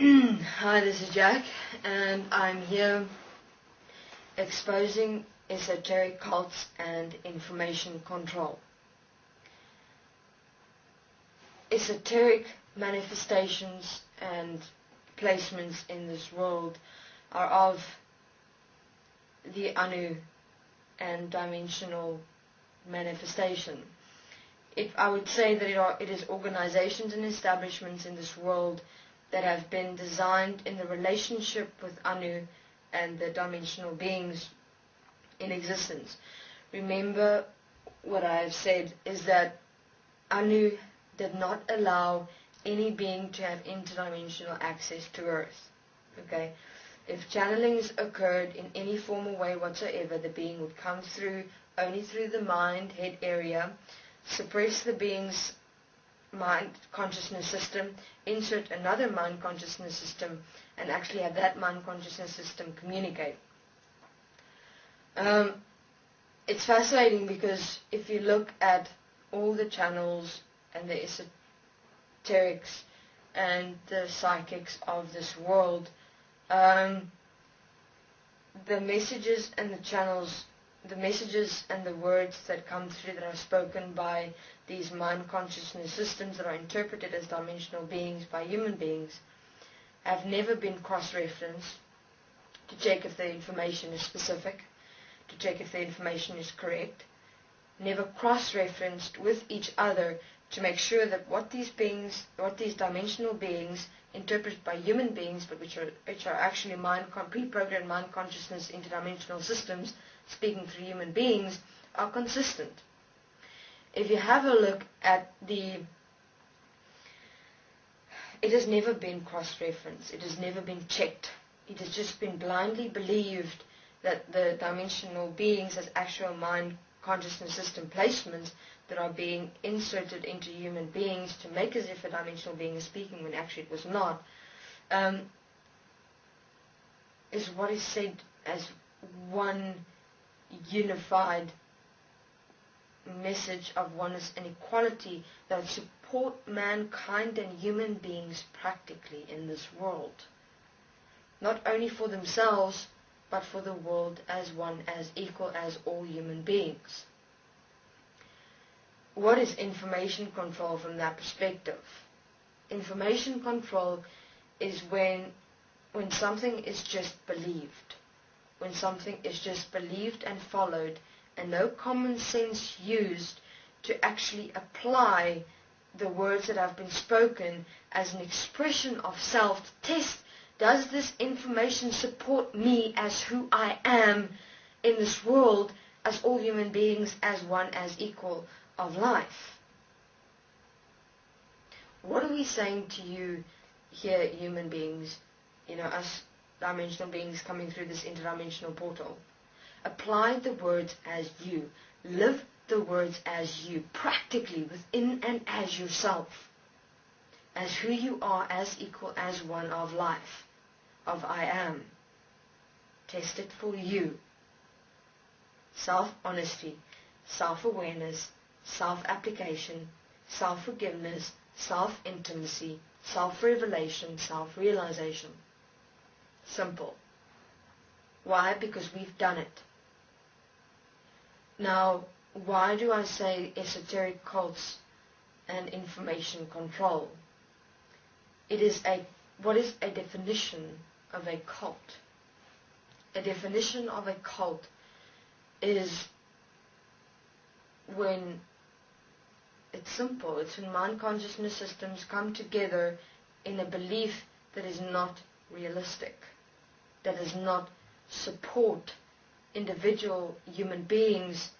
Hi, this is Jack, and I'm here exposing esoteric cults and information control. Esoteric manifestations and placements in this world are of the Anu and dimensional manifestation. I would say that it is organizations and establishments in this world that have been designed in the relationship with Anu and the dimensional beings in existence. Remember, what I have said is that Anu did not allow any being to have interdimensional access to Earth. Okay? If channelings occurred in any form or way whatsoever, the being would come through only through the mind, head area, suppress the being's mind consciousness system, insert another mind consciousness system, and actually have that mind consciousness system communicate. It's fascinating because if you look at all the channels and the esoterics and the psychics of this world, the messages and the channels, the messages and the words that come through that are spoken by these mind consciousness systems that are interpreted as dimensional beings by human beings have never been cross-referenced to check if the information is specific, to check if the information is correct, never cross-referenced with each other to make sure that what these dimensional beings interpreted by human beings, but which are actually pre-programmed mind consciousness interdimensional systems speaking through human beings, are consistent. If you have a look at it has never been cross-referenced, it has never been checked. It has just been blindly believed that the dimensional beings as actual mind consciousness system placements that are being inserted into human beings to make as if a dimensional being is speaking when actually it was not, is what is said as one unified message of oneness and equality that support mankind and human beings practically in this world. Not only for themselves, but for the world as one, as equal as all human beings. What is information control from that perspective? Information control is when something is just believed. When something is just believed and followed, and no common sense used to actually apply the words that have been spoken as an expression of self to test, does this information support me as who I am in this world, as all human beings, as one, as equal of life? What are we saying to you here, human beings, us dimensional beings coming through this interdimensional portal? Apply the words as you. Live the words as you, practically within and as yourself, as who you are, as equal as one of life, of I am. Test it for you. Self-honesty, self-awareness, self-application, self-forgiveness, self-intimacy, self-revelation, self-realization. Simple. Why? Because we've done it. Now, why do I say esoteric cults and information control? What is a definition of a cult? A definition of a cult is when it's simple. It's when mind consciousness systems come together in a belief that is not realistic, that does not support individual human beings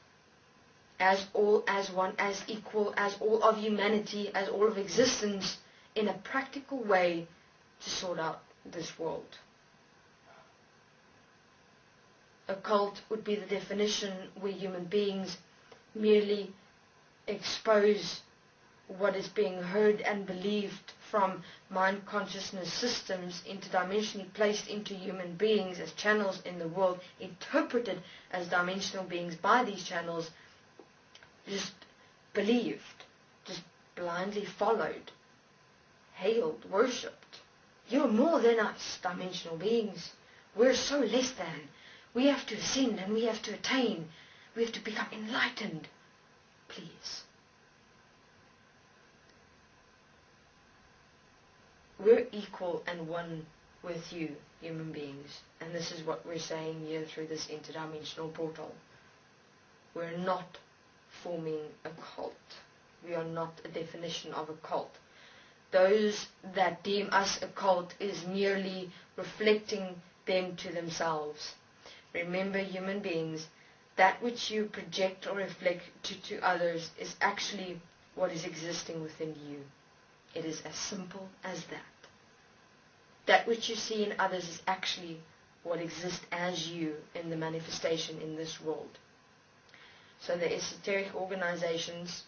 as all, as one, as equal, as all of humanity, as all of existence, in a practical way to sort out this world. A cult would be the definition where human beings merely expose what is being heard and believed from mind consciousness systems interdimensionally placed into human beings as channels in the world, interpreted as dimensional beings by these channels, just believed, just blindly followed, hailed, worshipped, You're more than us, dimensional beings. We're so less than. We have to ascend and we have to attain. We have to become enlightened. Please. We're equal and one with you, human beings. And this is what we're saying here through this interdimensional portal. We're not forming a cult. We are not a definition of a cult. Those that deem us a cult is merely reflecting them to themselves. Remember, human beings, that which you project or reflect to others is actually what is existing within you. It is as simple as that. That which you see in others is actually what exists as you in the manifestation in this world. So the esoteric organizations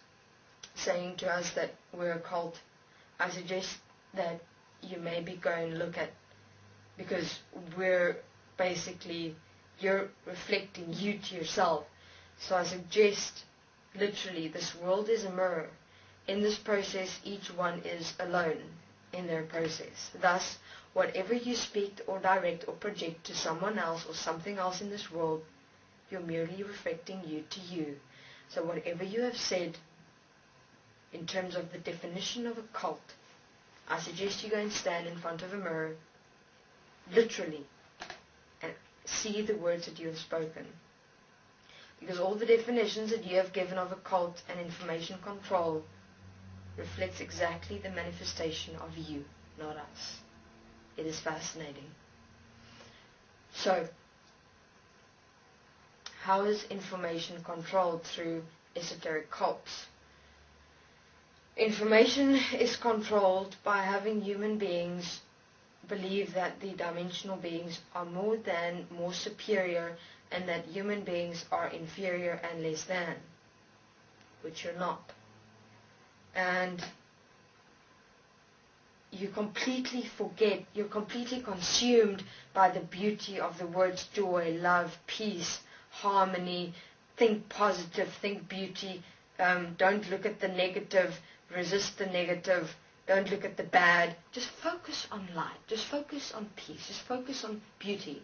saying to us that we're a cult, I suggest that you maybe go and look at, because we're basically, you're reflecting you to yourself. So I suggest, literally, this world is a mirror. In this process, each one is alone in their process. Thus, whatever you speak or direct or project to someone else or something else in this world, you're merely reflecting you to you. So whatever you have said, in terms of the definition of a cult, I suggest you go and stand in front of a mirror, literally, and see the words that you have spoken. Because all the definitions that you have given of a cult and information control reflects exactly the manifestation of you, not us. It is fascinating. So, how is information controlled through esoteric cults? Information is controlled by having human beings believe that the dimensional beings are more than, more superior, and that human beings are inferior and less than, which you're not. And you completely forget, you're completely consumed by the beauty of the words joy, love, peace, harmony. Think positive, think beauty. Don't look at the negative, resist the negative, don't look at the bad. Just focus on light, just focus on peace, just focus on beauty.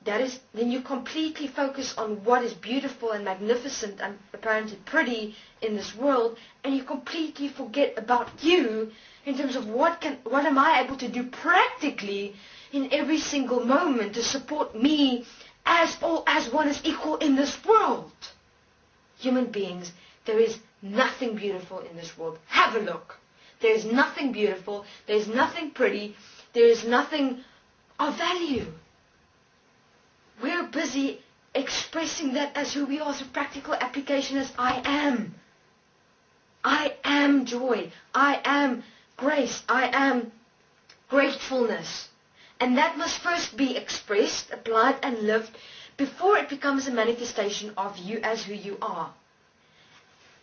That is, then you completely focus on what is beautiful and magnificent and apparently pretty in this world, and you completely forget about you in terms of what am I able to do practically in every single moment to support me as one is equal in this world. Human beings, there is nothing beautiful in this world. Have a look. There is nothing beautiful, there is nothing pretty, there is nothing of value. We're busy expressing that as who we are through practical application as I am. I am joy. I am grace. I am gratefulness. And that must first be expressed, applied, and lived before it becomes a manifestation of you as who you are.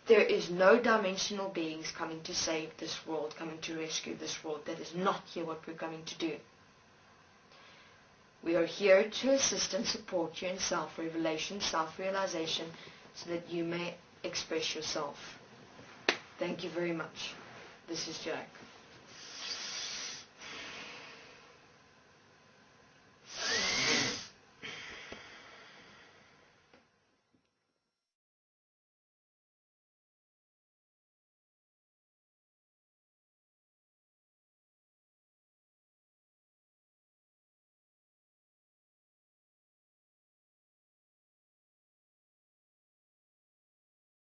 There is no dimensional beings coming to save this world, coming to rescue this world. That is not here what we're coming to do. We are here to assist and support you in self-revelation, self-realization, so that you may express yourself. Thank you very much. This is Jack.